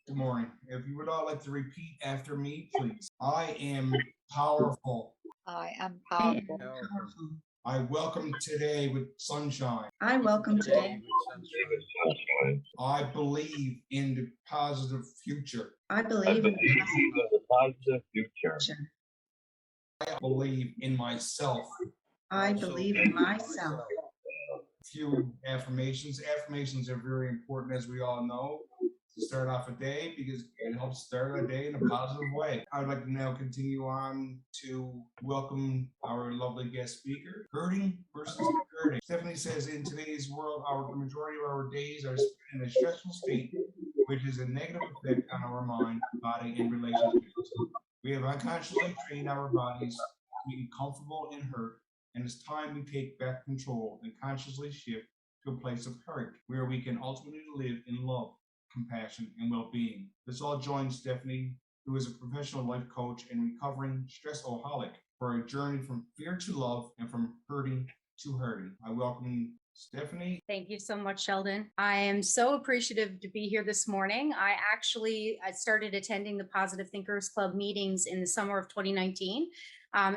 Good morning. If you would all like to repeat after me, please. I am powerful. I am I am powerful. powerful. I welcome today with sunshine. I welcome today. with sunshine. I believe in the positive future. I I believe in believe in the positive future. the future. I believe in myself. I believe in myself. Few affirmations. Affirmations are very important, as we all know, to start off a day because it helps start a day in a positive way. I would like to now continue on to welcome our lovely guest speaker. Hurting versus hurting. Stephanie says, in today's world, the majority of our days are spent in a stressful state, which is a negative effect on our mind, body, and relationships. We have unconsciously trained our bodies to be comfortable in hurt, and it's time we take back control and consciously shift to a place of hurt where we can ultimately live in love, compassion, and well-being. Let's all join Stephanie, who is a professional life coach and recovering stressaholic, for a journey from fear to love and from hurting to hurting. I welcome Stephanie. Thank you so much, Sheldon. I am so appreciative to be here this morning. I started attending the Positive Thinkers Club meetings in the summer of 2019.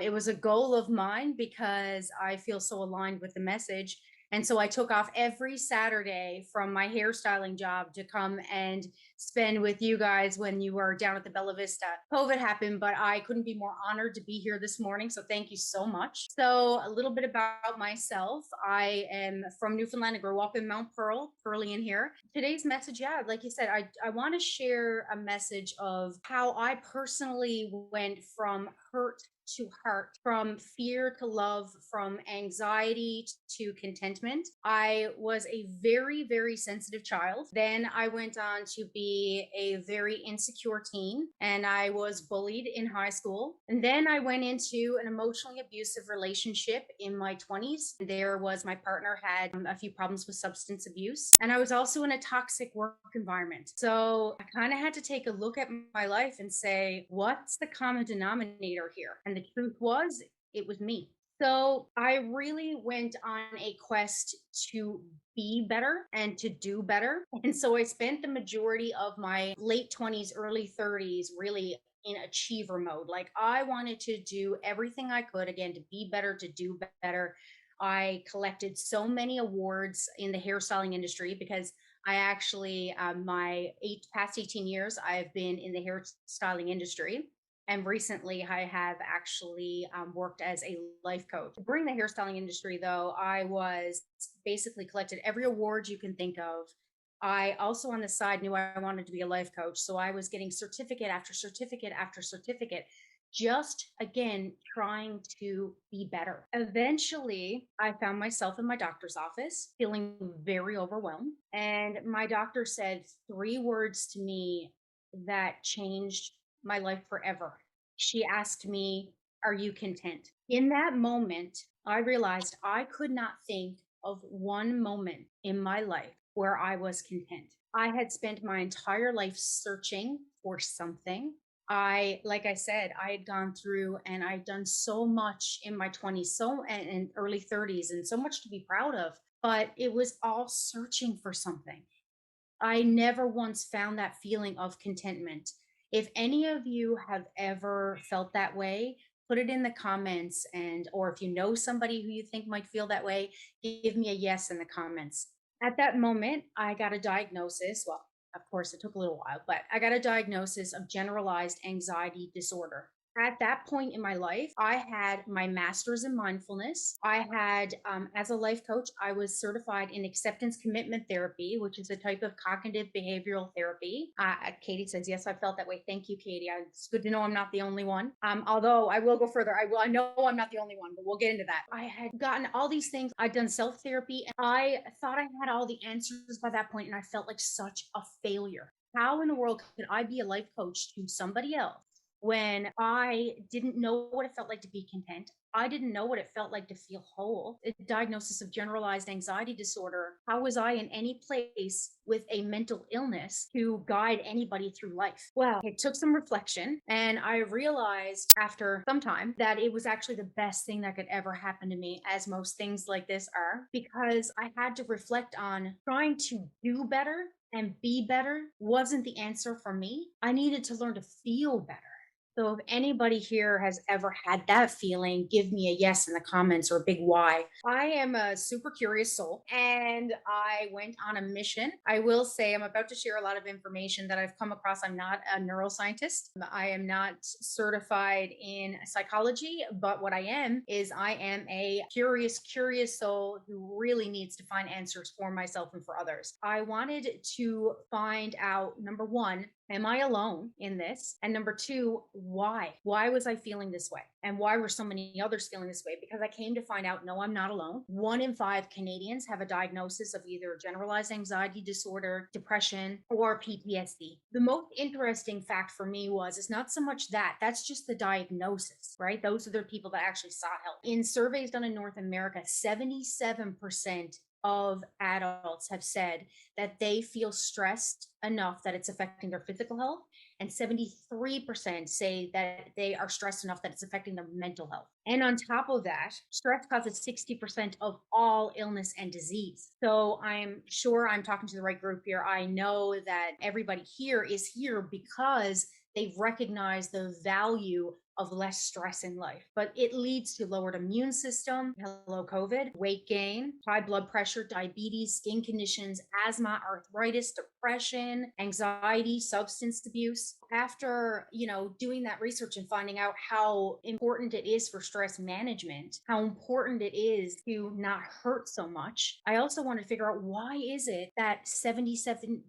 It was a goal of mine because I feel so aligned with the message. And so I took off every Saturday from my hairstyling job to come and spend with you guys when you were down at the Bella Vista. COVID happened, but I couldn't be more honored to be here this morning. So thank you so much. So a little bit about myself. I am from Newfoundland. I grew up in Mount Pearl, Pearly in here. Today's message, yeah, like you said, I want to share a message of how I personally went from hurt to heart, from fear to love, from anxiety to contentment. I was a very, very sensitive child. Then I went on to be a very insecure teen, and I was bullied in high school. And then I went into an emotionally abusive relationship in my 20s. There was my partner had a few problems with substance abuse, and I was also in a toxic work environment. So I kind of had to take a look at my life and say, what's the common denominator here? And the truth was, it was me. So I really went on a quest to be better and to do better. And so I spent the majority of my late 20s, early 30s really in achiever mode. Like I wanted to do everything I could, again, to be better, to do better. I collected so many awards in the hairstyling industry because I actually, past 18 years, I've been in the hairstyling industry. And recently, I have actually worked as a life coach. During the hairstyling industry, though, I was basically collected every award you can think of. I also, on the side, knew I wanted to be a life coach. So I was getting certificate after certificate after certificate, just again, trying to be better. Eventually, I found myself in my doctor's office feeling very overwhelmed. And my doctor said three words to me that changed my life forever. She asked me, are you content? In that moment, I realized I could not think of one moment in my life where I was content. I had spent my entire life searching for something. Like I said, I had gone through and I'd done so much in my 20s, and early 30s, and so much to be proud of, but it was all searching for something. I never once found that feeling of contentment. If any of you have ever felt that way, put it in the comments, and or if you know somebody who you think might feel that way, give me a yes in the comments. At that moment, I got a diagnosis. Well, of course, it took a little while, but I got a diagnosis of generalized anxiety disorder. At that point in my life, I had my master's in mindfulness. I had, as a life coach, I was certified in acceptance commitment therapy, which is a type of cognitive behavioral therapy. Katie says, yes, I felt that way. Thank you, Katie. It's good to know I'm not the only one. Although I will go further. I know I'm not the only one, but we'll get into that. I had gotten all these things. I'd done self-therapy, and I thought I had all the answers by that point, and I felt like such a failure. How in the world could I be a life coach to somebody else when I didn't know what it felt like to be content? I didn't know what it felt like to feel whole. A diagnosis of generalized anxiety disorder. How was I in any place with a mental illness to guide anybody through life? Well, it took some reflection, and I realized after some time that it was actually the best thing that could ever happen to me, as most things like this are, because I had to reflect on trying to do better and be better wasn't the answer for me. I needed to learn to feel better. So if anybody here has ever had that feeling, give me a yes in the comments or a big Y. I am a super curious soul and I went on a mission. I will say I'm about to share a lot of information that I've come across. I'm not a neuroscientist. I am not certified in psychology, but what I am is I am a curious soul who really needs to find answers for myself and for others. I wanted to find out, number one, am I alone in this? And number two, why? Why was I feeling this way? And why were so many others feeling this way? Because I came to find out, no, I'm not alone. 1 in 5 Canadians have a diagnosis of either generalized anxiety disorder, depression, or PTSD. The most interesting fact for me was it's not so much that, that's just the diagnosis, right? Those are the people that actually sought help. In surveys done in North America, 77% of adults have said that they feel stressed enough that it's affecting their physical health, and 73% say that they are stressed enough that it's affecting their mental health. And on top of that, stress causes 60% of all illness and disease. So I'm sure I'm talking to the right group here. I know that everybody here is here because they've recognized the value of less stress in life, but it leads to lowered immune system, hello COVID, weight gain, high blood pressure, diabetes, skin conditions, asthma, arthritis, depression, anxiety, substance abuse. After, doing that research and finding out how important it is for stress management, how important it is to not hurt so much, I also want to figure out why is it that 77%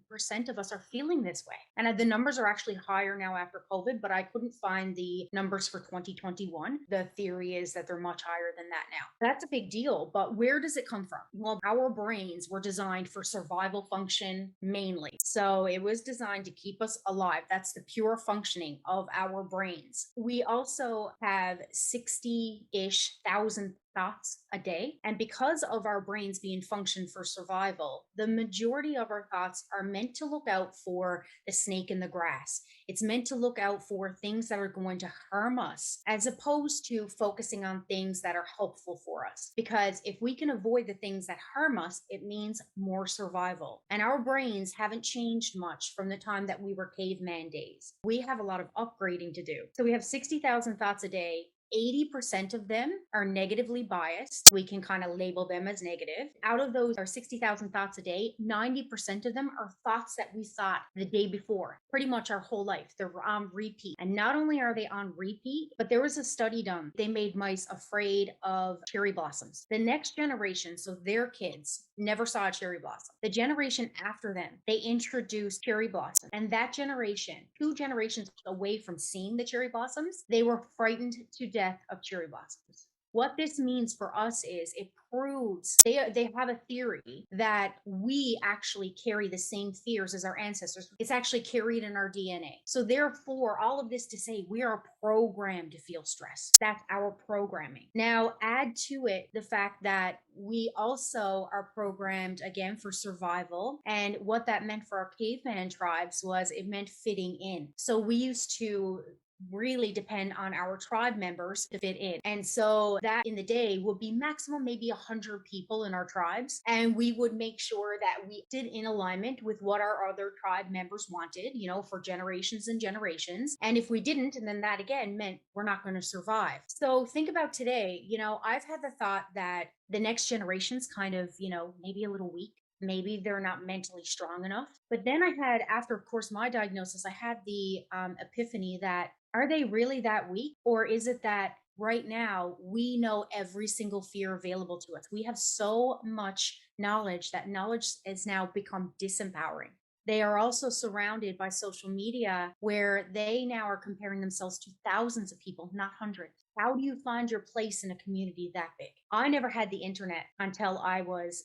of us are feeling this way? And the numbers are actually higher now after COVID, but I couldn't find the numbers for 2021. The theory is that they're much higher than that now. That's a big deal, but where does it come from? Well, our brains were designed for survival function mainly. So it was designed to keep us alive. That's the pure functioning of our brains. We also have 60-ish thousand thoughts a day. And because of our brains being functioned for survival, the majority of our thoughts are meant to look out for the snake in the grass. It's meant to look out for things that are going to harm us, as opposed to focusing on things that are helpful for us. Because if we can avoid the things that harm us, it means more survival. And our brains haven't changed much from the time that we were caveman days. We have a lot of upgrading to do. So we have 60,000 thoughts a day. 80% of them are negatively biased. We can kind of label them as negative. Out of those are 60,000 thoughts a day, 90% of them are thoughts that we thought the day before, pretty much our whole life. They're on repeat. And not only are they on repeat, but there was a study done. They made mice afraid of cherry blossoms. The next generation, so their kids, never saw a cherry blossom. The generation after them, they introduced cherry blossom. And that generation, 2 generations away from seeing the cherry blossoms, they were frightened to death of cherry blossoms. What this means for us is it proves they have a theory that we actually carry the same fears as our ancestors. It's actually carried in our DNA. So therefore, all of this to say we are programmed to feel stress. That's our programming. Now add to it the fact that we also are programmed again for survival. And what that meant for our caveman tribes was it meant fitting in. So we used to really depend on our tribe members to fit in. And so that in the day would be maximum maybe 100 people in our tribes. And we would make sure that we did in alignment with what our other tribe members wanted, for generations and generations. And if we didn't, and then that again meant we're not going to survive. So think about today, I've had the thought that the next generation's kind of, maybe a little weak. Maybe they're not mentally strong enough. But then I had, after, of course, my diagnosis, I had the epiphany that are they really that weak? Or is it that right now we know every single fear available to us? We have so much knowledge that knowledge has now become disempowering. They are also surrounded by social media where they now are comparing themselves to thousands of people, not hundreds. How do you find your place in a community that big? I never had the internet until I was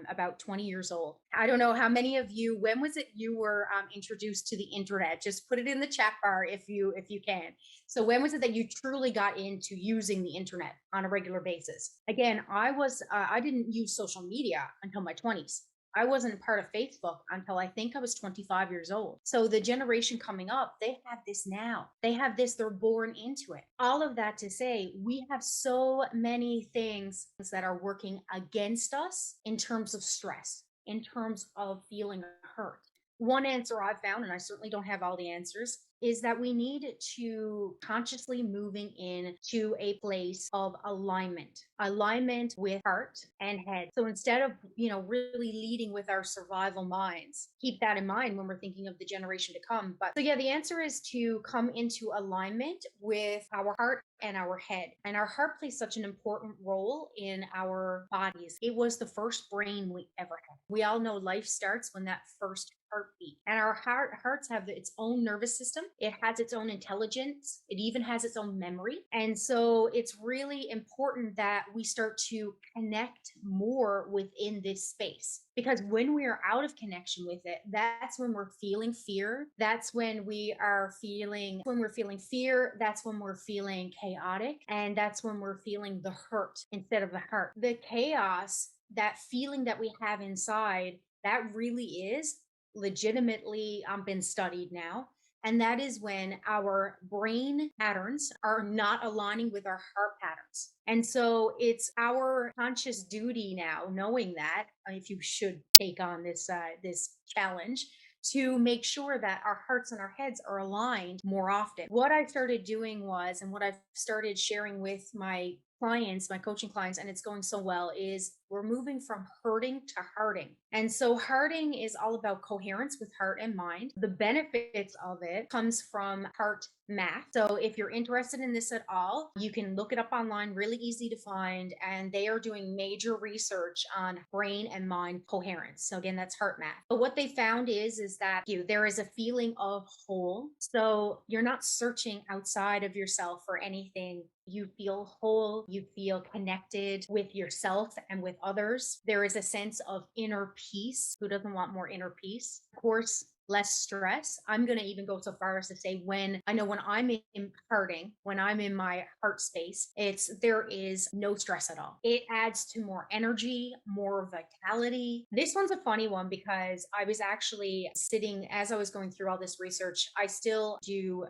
about 20 years old. I don't know how many of you, when was it you were introduced to the internet? Just put it in the chat bar if you can. So when was it that you truly got into using the internet on a regular basis? Again, I didn't use social media until my 20s. I wasn't part of Facebook until I think I was 25 years old. So the generation coming up, they have this now. They have this, they're born into it. All of that to say, we have so many things that are working against us in terms of stress, in terms of feeling hurt. One answer I've found, and I certainly don't have all the answers, is that we need to consciously moving in to a place of alignment with heart and head. So instead of, really leading with our survival minds, keep that in mind when we're thinking of the generation to come. But so yeah, the answer is to come into alignment with our heart and our head. And our heart plays such an important role in our bodies. It was the first brain we ever had. We all know life starts when that first heartbeat. And our hearts have its own nervous system. It has its own intelligence. It even has its own memory. And so it's really important that we start to connect more within this space. Because when we are out of connection with it, that's when we're feeling fear. That's when we're feeling fear. That's when we're feeling chaotic. And that's when we're feeling the hurt instead of the heart. The chaos, that feeling that we have inside, that really is legitimately been studied now. And that is when our brain patterns are not aligning with our heart patterns. And so it's our conscious duty now, knowing that, if you should take on this challenge, to make sure that our hearts and our heads are aligned more often. What I started doing was, and what I've started sharing with my clients, my coaching clients, and it's going so well, is we're moving from hurting to hearting. And so hearting is all about coherence with heart and mind. The benefits of it comes from heart math. So if you're interested in this at all, you can look it up online, really easy to find. And they are doing major research on brain and mind coherence. So again, that's heart math. But what they found is that there is a feeling of whole. So you're not searching outside of yourself for anything. You feel whole, you feel connected with yourself and with others. There is a sense of inner peace. Who doesn't want more inner peace? Of course, less stress. I'm going to even go so far as to say when I'm in hurting, when I'm in my heart space, there is no stress at all. It adds to more energy, more vitality. This one's a funny one because I was actually sitting, as I was going through all this research, I still do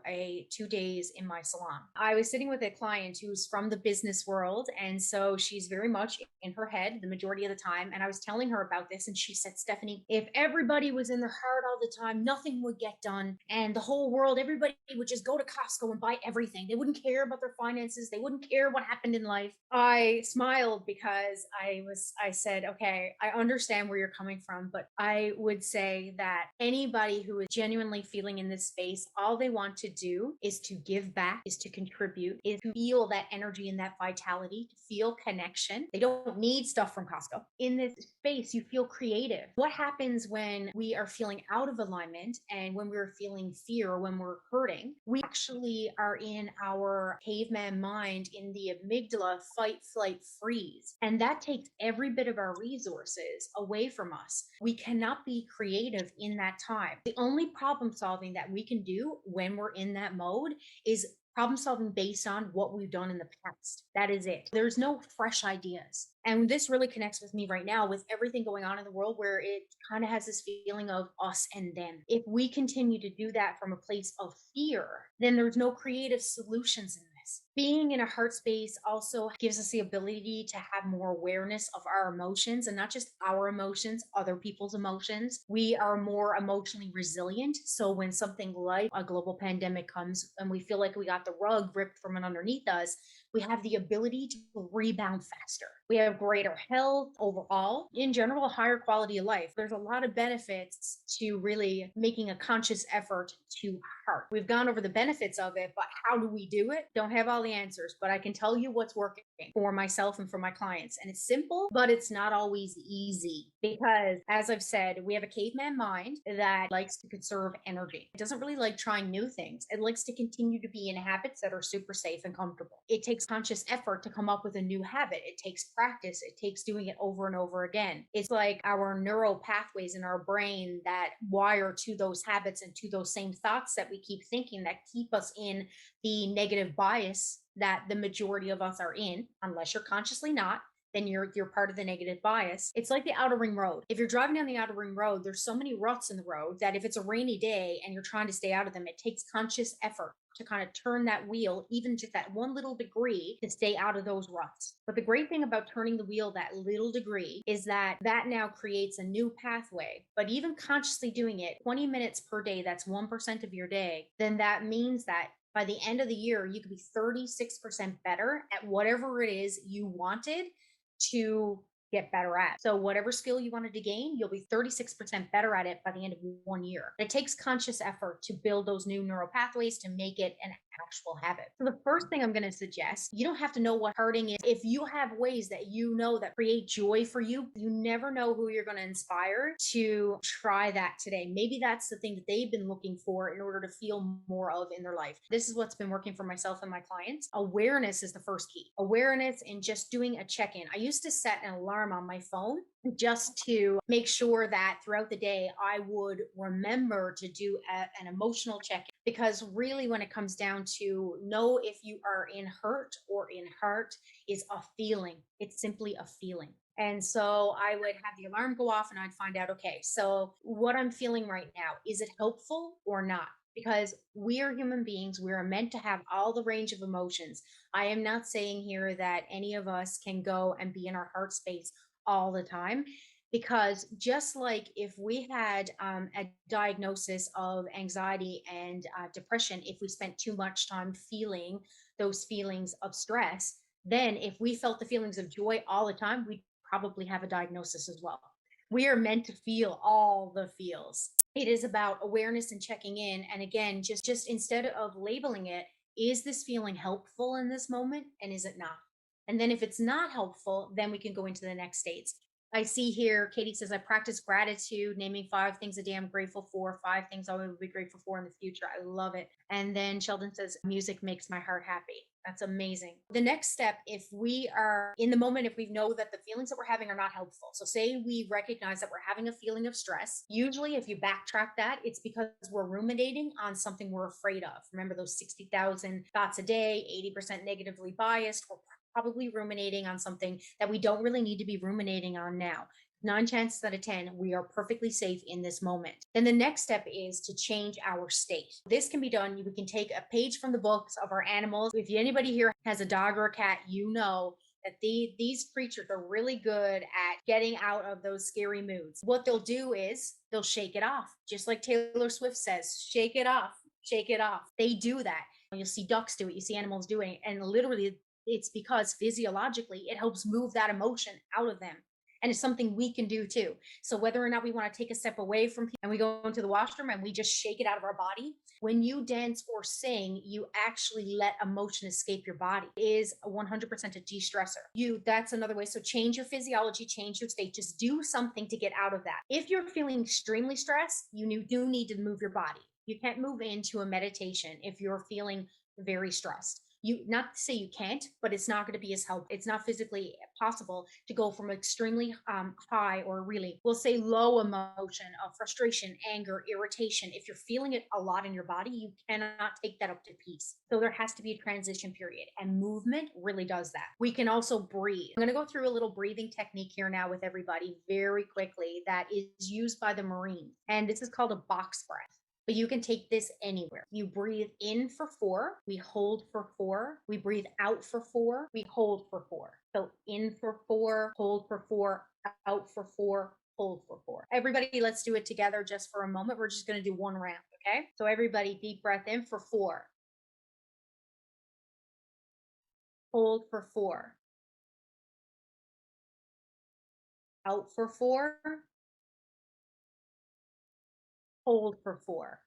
2 days in my salon. I was sitting with a client who's from the business world. And so she's very much in her head the majority of the time. And I was telling her about this and she said, Stephanie, if everybody was in their heart all the time, nothing would get done. And the whole world, everybody would just go to Costco and buy everything. They wouldn't care about their finances. They wouldn't care what happened in life. I smiled because I said, okay, I understand where you're coming from, but I would say that anybody who is genuinely feeling in this space, all they want to do is to give back, is to contribute, is to feel that energy and that vitality, to feel connection. They don't need stuff from Costco. In this space, you feel creative. What happens when we are feeling out of alignment and when we're feeling fear or when we're hurting? We actually are in our caveman mind in the amygdala, fight, flight, freeze. And that takes every bit of our resources away from us. We cannot be creative in that time. The only problem solving that we can do when we're in that mode is problem solving based on what we've done in the past. That is it. There's no fresh ideas. And this really connects with me right now with everything going on in the world where it kind of has this feeling of us and them. If we continue to do that from a place of fear, then there's no creative solutions in this. Being in a heart space also gives us the ability to have more awareness of our emotions, and not just our emotions, other people's emotions. We are more emotionally resilient. So when something like a global pandemic comes and we feel like we got the rug ripped from underneath us, we have the ability to rebound faster. We have greater health overall, in general, higher quality of life. There's a lot of benefits to really making a conscious effort to heart. We've gone over the benefits of it, but how do we do it? Don't have all the answers, but I can tell you what's working for myself and for my clients. And it's simple, but it's not always easy because, as I've said, we have a caveman mind that likes to conserve energy. It doesn't really like trying new things. It likes to continue to be in habits that are super safe and comfortable. It takes conscious effort to come up with a new habit. It takes practice. It takes doing it over and over again. It's like our neural pathways in our brain that wire to those habits and to those same thoughts that we keep thinking that keep us in the negative bias that the majority of us are in, unless you're consciously not. then you're part of the negative bias. It's like the outer ring road. If you're driving down the outer ring road, there's so many ruts in the road that if it's a rainy day and you're trying to stay out of them, it takes conscious effort to kind of turn that wheel, even just that one little degree, to stay out of those ruts. But the great thing about turning the wheel that little degree is that that now creates a new pathway. But even consciously doing it 20 minutes per day, that's 1% of your day, then that means that by the end of the year, you could be 36% better at whatever it is you wanted to get better at. So whatever skill you wanted to gain, you'll be 36% better at it by the end of 1 year. It takes conscious effort to build those new neural pathways to make it an actual habit. So the first thing I'm going to suggest, you don't have to know what hurting is. If you have ways that you know that create joy for you, you never know who you're going to inspire to try that today. Maybe that's the thing that they've been looking for in order to feel more of in their life. This is what's been working for myself and my clients. Awareness is the first key. Awareness and just doing a check-in. I used to set an alarm on my phone just to make sure that throughout the day I would remember to do an emotional check-in, because really when it comes down to know if you are in hurt or in heart is a feeling. It's simply a feeling. And so I would have the alarm go off and I'd find out, okay, so what I'm feeling right now, is it helpful or not? Because we are human beings. We are meant to have all the range of emotions. I am not saying here that any of us can go and be in our heart space all the time, because just like if we had a diagnosis of anxiety and depression, if we spent too much time feeling those feelings of stress, then if we felt the feelings of joy all the time, we'd probably have a diagnosis as well. We are meant to feel all the feels. It is about awareness and checking in. And again, just instead of labeling it, is this feeling helpful in this moment? And is it not? And then if it's not helpful, then we can go into the next states. I see here, Katie says, I practice gratitude, naming 5 things a day I'm grateful for, 5 things I will be grateful for in the future. I love it. And then Sheldon says, music makes my heart happy. That's amazing. The next step, if we are in the moment, if we know that the feelings that we're having are not helpful. So say we recognize that we're having a feeling of stress. Usually if you backtrack that, it's because we're ruminating on something we're afraid of. Remember those 60,000 thoughts a day, 80% negatively biased. We're probably ruminating on something that we don't really need to be ruminating on now. 9 chances out of 10, we are perfectly safe in this moment. Then the next step is to change our state. This can be done. We can take a page from the books of our animals. If anybody here has a dog or a cat, you know that these creatures are really good at getting out of those scary moods. What they'll do is they'll shake it off. Just like Taylor Swift says, shake it off, shake it off. They do that. You'll see ducks do it. You see animals doing it. And literally, it's because physiologically it helps move that emotion out of them. And it's something we can do too. So whether or not we want to take a step away from people and we go into the washroom and we just shake it out of our body, when you dance or sing, you actually let emotion escape your body. It is 100% a de-stressor. That's another way. So change your physiology, change your state, just do something to get out of that. If you're feeling extremely stressed, you do need to move your body. You can't move into a meditation if you're feeling very stressed. Not to say you can't, but it's not going to be as helpful. It's not physically possible to go from extremely high, or really, we'll say low emotion of frustration, anger, irritation. If you're feeling it a lot in your body, you cannot take that up to peace. So there has to be a transition period, and movement really does that. We can also breathe. I'm going to go through a little breathing technique here now with everybody very quickly that is used by the Marines. And this is called a box breath. But you can take this anywhere. You breathe in for 4, we hold for 4, we breathe out for 4, we hold for 4. So in for 4, hold for 4, out for 4, hold for 4. Everybody, let's do it together just for a moment. We're just going to do one round, okay? So everybody, deep breath in for 4. Hold for 4. Out for 4. Hold for 4.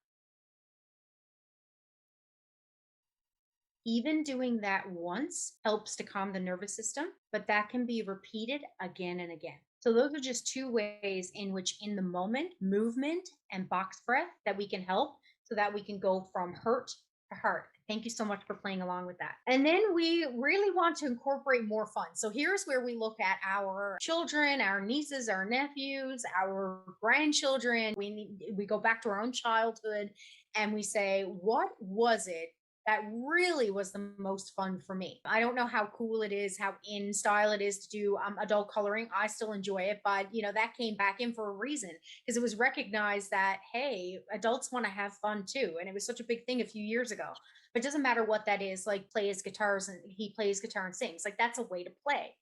Even doing that once helps to calm the nervous system, but that can be repeated again and again. So those are just 2 ways in which in the moment, movement and box breath, that we can help so that we can go from hurt to heart. Thank you so much for playing along with that. And then we really want to incorporate more fun. So here's where we look at our children, our nieces, our nephews, our grandchildren. We go back to our own childhood and we say, what was it That really was the most fun for me. I don't know how cool it is, how in style it is to do adult coloring. I still enjoy it, but that came back in for a reason because it was recognized that, hey, adults want to have fun too. And it was such a big thing a few years ago. But it doesn't matter what that is, like plays guitars and he plays guitar and sings. Like that's a way to play.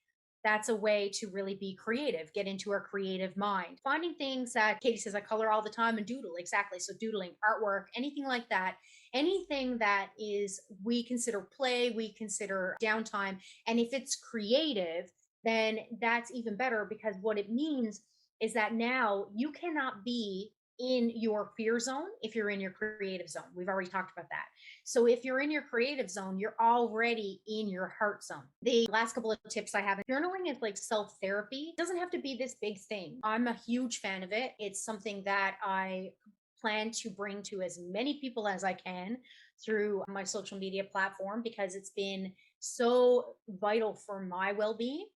That's a way to really be creative, get into our creative mind. Finding things that Katie says I color all the time and doodle. Exactly. So doodling, artwork, anything like that, anything that is we consider play, we consider downtime. And if it's creative, then that's even better because what it means is that now you cannot be in your fear zone if you're in your creative zone. We've already talked about that. So if you're in your creative zone, you're already in your heart zone. The last couple of tips I have, journaling is like self therapy. It doesn't have to be this big thing. I'm a huge fan of it. It's something that I plan to bring to as many people as I can through my social media platform because it's been so vital for my well being.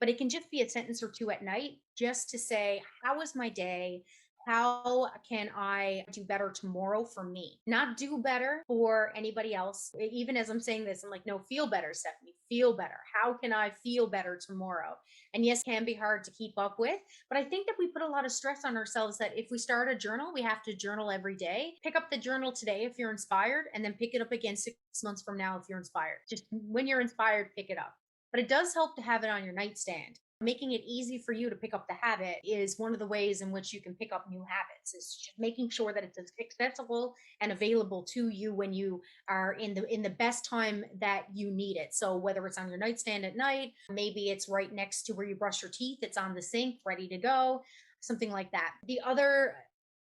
But it can just be a sentence or two at night just to say, how was my day? How can I do better tomorrow for me? Not do better for anybody else. Even as I'm saying this, I'm like, no, feel better, Stephanie, feel better. How can I feel better tomorrow? And yes, it can be hard to keep up with, but I think that we put a lot of stress on ourselves that if we start a journal, we have to journal every day. Pick up the journal today if you're inspired, and then pick it up again 6 months from now if you're inspired. Just when you're inspired, pick it up. But it does help to have it on your nightstand. Making it easy for you to pick up the habit is one of the ways in which you can pick up new habits, is just making sure that it's accessible and available to you when you are in the best time that you need it. So whether it's on your nightstand at night, maybe it's right next to where you brush your teeth, it's on the sink ready to go, something like that. The other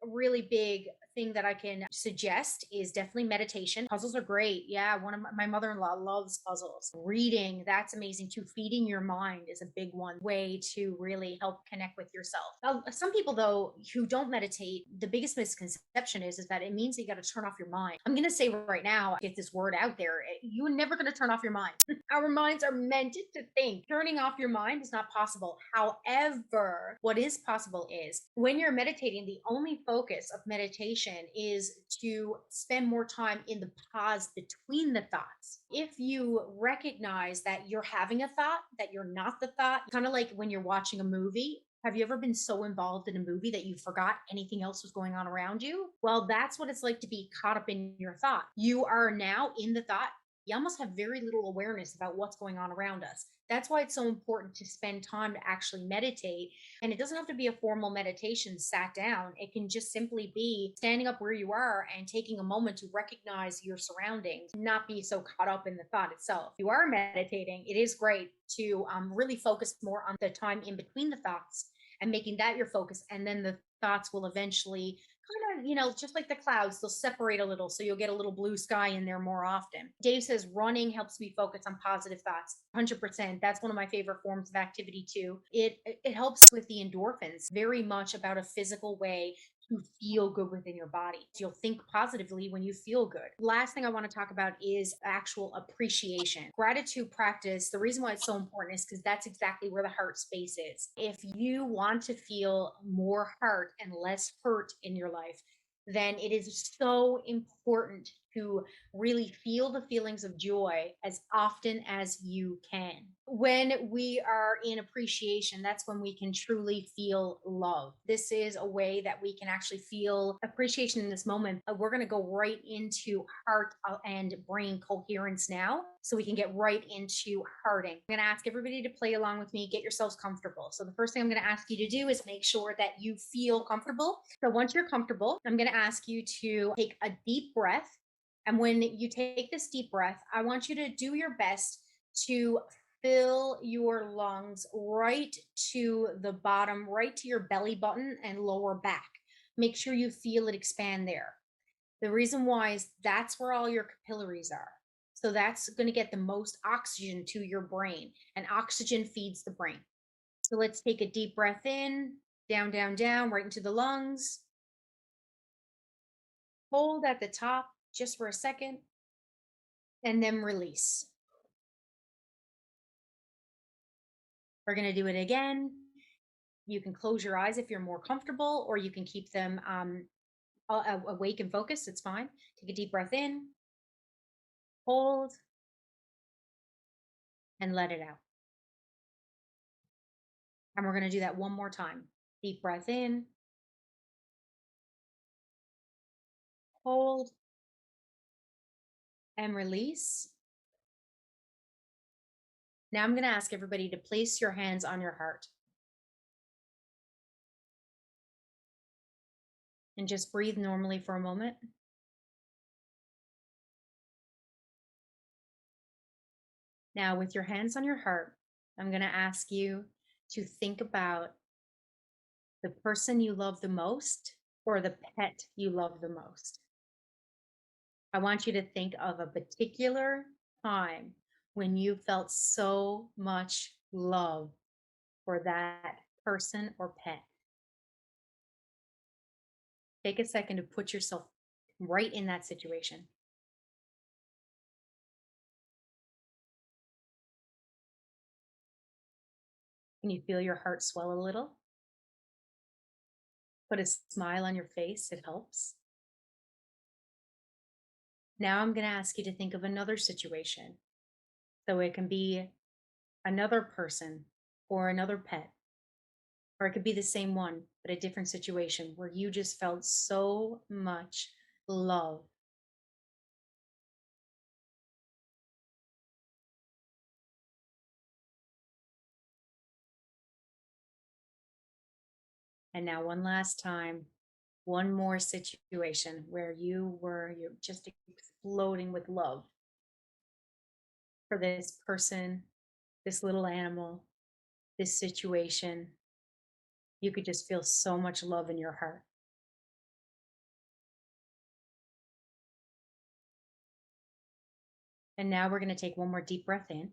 really big thing that I can suggest is definitely meditation. Puzzles are great. Yeah, one of my mother-in-law loves puzzles. Reading, that's amazing too. Feeding your mind is a big one way to really help connect with yourself. Some people though who don't meditate, the biggest misconception is that it means that you got to turn off your mind. I'm going to say right now, get this word out there. You're never going to turn off your mind. Our minds are meant to think. Turning off your mind is not possible. However, what is possible is when you're meditating, the only focus of meditation is to spend more time in the pause between the thoughts. If you recognize that you're having a thought, that you're not the thought, kind of like when you're watching a movie. Have you ever been so involved in a movie that you forgot anything else was going on around you? Well, that's what it's like to be caught up in your thought. You are now in the thought. You almost have very little awareness about what's going on around us. That's why it's so important to spend time to actually meditate. And it doesn't have to be a formal meditation sat down. It can just simply be standing up where you are and taking a moment to recognize your surroundings, not be so caught up in the thought itself. If you are meditating, it is great to really focus more on the time in between the thoughts and making that your focus. And then the thoughts will eventually kind of, just like the clouds, they'll separate a little. So you'll get a little blue sky in there more often. Dave says running helps me focus on positive thoughts. 100%. That's one of my favorite forms of activity too. It helps with the endorphins, very much about a physical way to feel good within your body. You'll think positively when you feel good. Last thing I want to talk about is actual appreciation. Gratitude practice, the reason why it's so important is because that's exactly where the heart space is. If you want to feel more heart and less hurt in your life, then it is so important to really feel the feelings of joy as often as you can. When we are in appreciation, that's when we can truly feel love. This is a way that we can actually feel appreciation in this moment. We're going to go right into heart and brain coherence now, so we can get right into hearting. I'm going to ask everybody to play along with me, get yourselves comfortable. So the first thing I'm going to ask you to do is make sure that you feel comfortable. So once you're comfortable, I'm going to ask you to take a deep breath. And when you take this deep breath, I want you to do your best to fill your lungs right to the bottom, right to your belly button and lower back. Make sure you feel it expand there. The reason why is that's where all your capillaries are. So that's going to get the most oxygen to your brain, and oxygen feeds the brain. So let's take a deep breath in, down, down, down, right into the lungs. Hold at the top just for a second, and then release. We're going to do it again. You can close your eyes if you're more comfortable, or you can keep them awake and focused. It's fine. Take a deep breath in, Hold and let it out. And we're going to do that one more time. Deep breath in, hold, and release. Now I'm going to ask everybody to place your hands on your heart. And just breathe normally for a moment. Now, with your hands on your heart, I'm going to ask you to think about the person you love the most or the pet you love the most. I want you to think of a particular time when you felt so much love for that person or pet. Take a second to put yourself right in that situation. Can you feel your heart swell a little? Put a smile on your face, it helps. Now I'm going to ask you to think of another situation. So it can be another person or another pet, or it could be the same one, but a different situation where you just felt so much love. And now one last time, one more situation where you're just exploding with love for this person, this little animal, this situation. You could just feel so much love in your heart. And now we're going to take one more deep breath in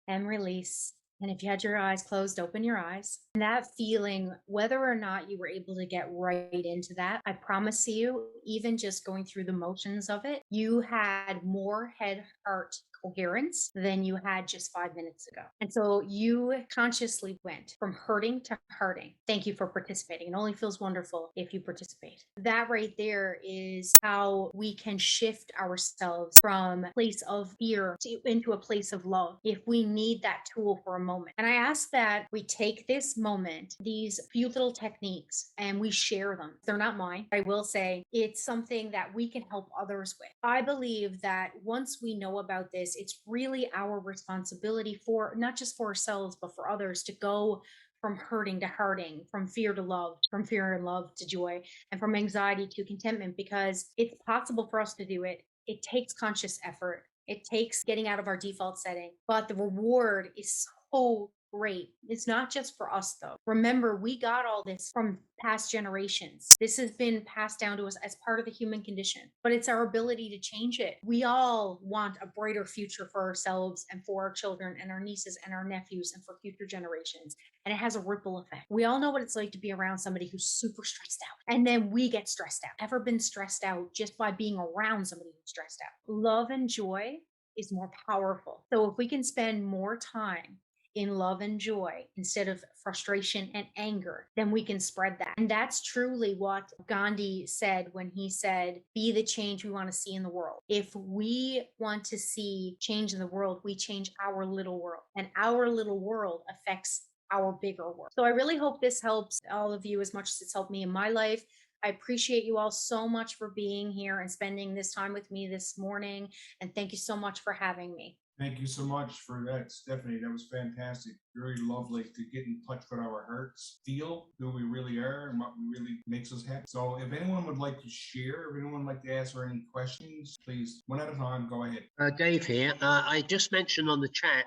and release. And if you had your eyes closed, open your eyes. And that feeling, whether or not you were able to get right into that, I promise you, even just going through the motions of it, you had more head heart coherence than you had just 5 minutes ago. And so you consciously went from hurting to hearting. Thank you for participating. It only feels wonderful if you participate. That right there is how we can shift ourselves from a place of fear into a place of love if we need that tool for a moment. And I ask that we take this moment, these few little techniques, and we share them. They're not mine. I will say it's something that we can help others with. I believe that once we know about this, it's really our responsibility for not just for ourselves, but for others to go from hurting to hearting, from fear to love, from fear and love to joy, and from anxiety to contentment, because it's possible for us to do it. It takes conscious effort. It takes getting out of our default setting, but the reward is so great. It's not just for us though. Remember, we got all this from past generations. This has been passed down to us as part of the human condition, but it's our ability to change it. We all want a brighter future for ourselves and for our children and our nieces and our nephews and for future generations. And it has a ripple effect. We all know what it's like to be around somebody who's super stressed out. And then we get stressed out. Ever been stressed out just by being around somebody who's stressed out? Love and joy is more powerful. So if we can spend more time in love and joy instead of frustration and anger, then we can spread that. And that's truly what Gandhi said when he said, be the change we want to see in the world. If we want to see change in the world, we change our little world, and our little world affects our bigger world. So I really hope this helps all of you as much as it's helped me in my life. I appreciate you all so much for being here and spending this time with me this morning. And thank you so much for having me. Thank you so much for that, Stephanie. That was fantastic. Very lovely to get in touch with our hearts, feel who we really are and what really makes us happy. So if anyone would like to share, if anyone would like to answer any questions, please, one at a time, go ahead. Dave here. I just mentioned on the chat,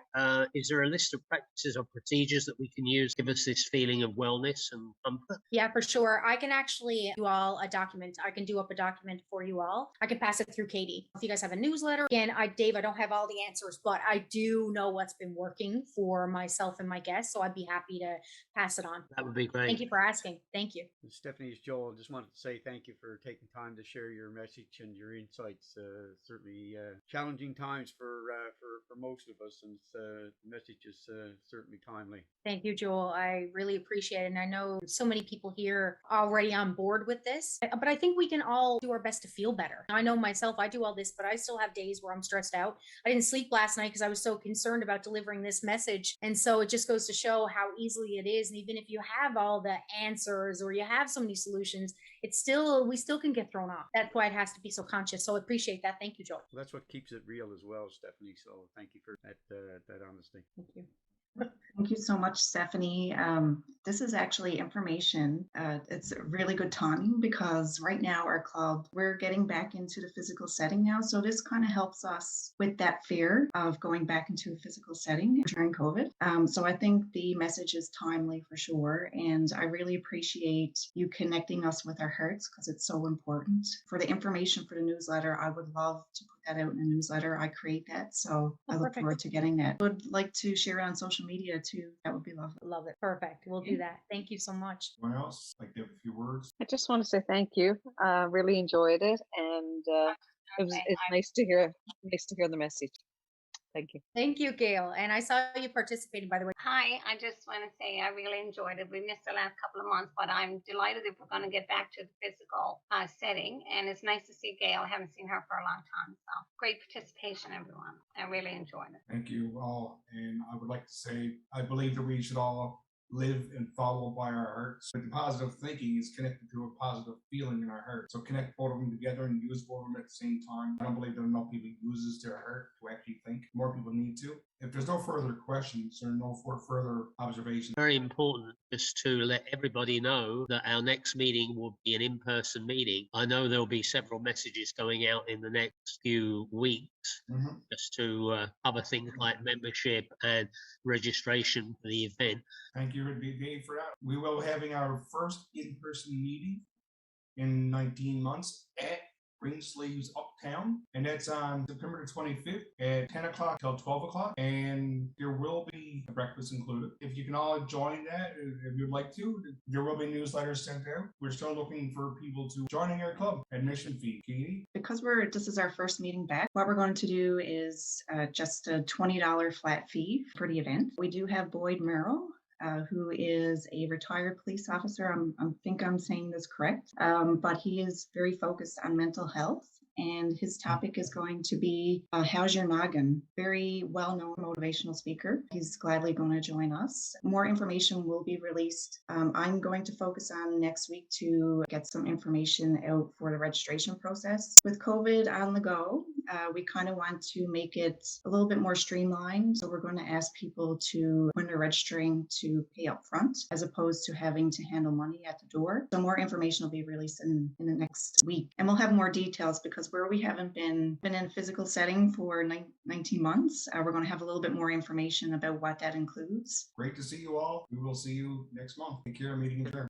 is there a list of practices or procedures that we can use to give us this feeling of wellness and comfort? Yeah, for sure. I can actually do all a document. I can do up a document for you all. I can pass it through Katie. If you guys have a newsletter, again, Dave, I don't have all the answers numbers, but I do know what's been working for myself and my guests. So I'd be happy to pass it on. That would be great. Thank you for asking. Thank you. Stephanie's Joel. Just wanted to say thank you for taking time to share your message and your insights. Certainly challenging times for most of us, and the message is certainly timely. Thank you, Joel. I really appreciate it. And I know so many people here are already on board with this, but I think we can all do our best to feel better. I know myself, I do all this, but I still have days where I'm stressed out. I didn't sleep last night because I was so concerned about delivering this message. And so it just goes to show how easily it is. And even if you have all the answers or you have so many solutions, we still can get thrown off. That's why it has to be so conscious. So I appreciate that. Thank you, Joel. Well, that's what keeps it real as well, Stephanie. So thank you for that honesty. Thank you. Thank you so much, Stephanie. This is actually information. It's really good timing because right now our club, we're getting back into the physical setting now. So this kind of helps us with that fear of going back into a physical setting during COVID. So I think the message is timely for sure. And I really appreciate you connecting us with our hearts because it's so important. For the information for the newsletter, I would love to put that out in a newsletter. I create that. So I look Perfect. forward to getting that. Would like to share it on social media too. That would be lovely. Love it. Perfect. We'll do that. Thank you so much. Anyone else like to have a few words? I just want to say thank you. Really enjoyed it, and it's nice to hear the message. Thank you. Thank you, Gail. And I saw you participating, by the way. Hi, I just want to say I really enjoyed it. We missed the last couple of months, but I'm delighted if we're going to get back to the physical setting. And it's nice to see Gail. I haven't seen her for a long time. So great participation, everyone. I really enjoyed it. Thank you all. And I would like to say, I believe that we should all live and follow by our hearts. But the positive thinking is connected to a positive feeling in our heart. So connect both of them together and use both of them at the same time. I don't believe that enough people uses their heart to actually think. More people need to. If there's no further questions or no further observations. Very important just to let everybody know that our next meeting will be an in-person meeting. I know there'll be several messages going out in the next few weeks just to cover things like membership and registration for the event. Thank you, Dave, for that. We will be having our first in-person meeting in 19 months at Greensleeves Uptown, and that's on September the 25th at 10 o'clock till 12 o'clock, and there will be a breakfast included. If you can all join that, if you'd like to, there will be newsletters sent out. We're still looking for people to joining our club. Admission fee, Katie? Because this is our first meeting back, what we're going to do is just a $20 flat fee for the event. We do have Boyd Merrill, who is a retired police officer. I think I'm saying this correct, but he is very focused on mental health. And his topic is going to be How's Your Noggin? Very well-known motivational speaker. He's gladly going to join us. More information will be released. I'm going to focus on next week to get some information out for the registration process. With COVID on the go, we kind of want to make it a little bit more streamlined. So we're going to ask people to, when they're registering, to pay up front as opposed to having to handle money at the door. So more information will be released in the next week. And we'll have more details because where we haven't been in a physical setting for 19 months, we're going to have a little bit more information about what that includes. Great to see you all. We will see you next month. Take care. Meeting adjourned.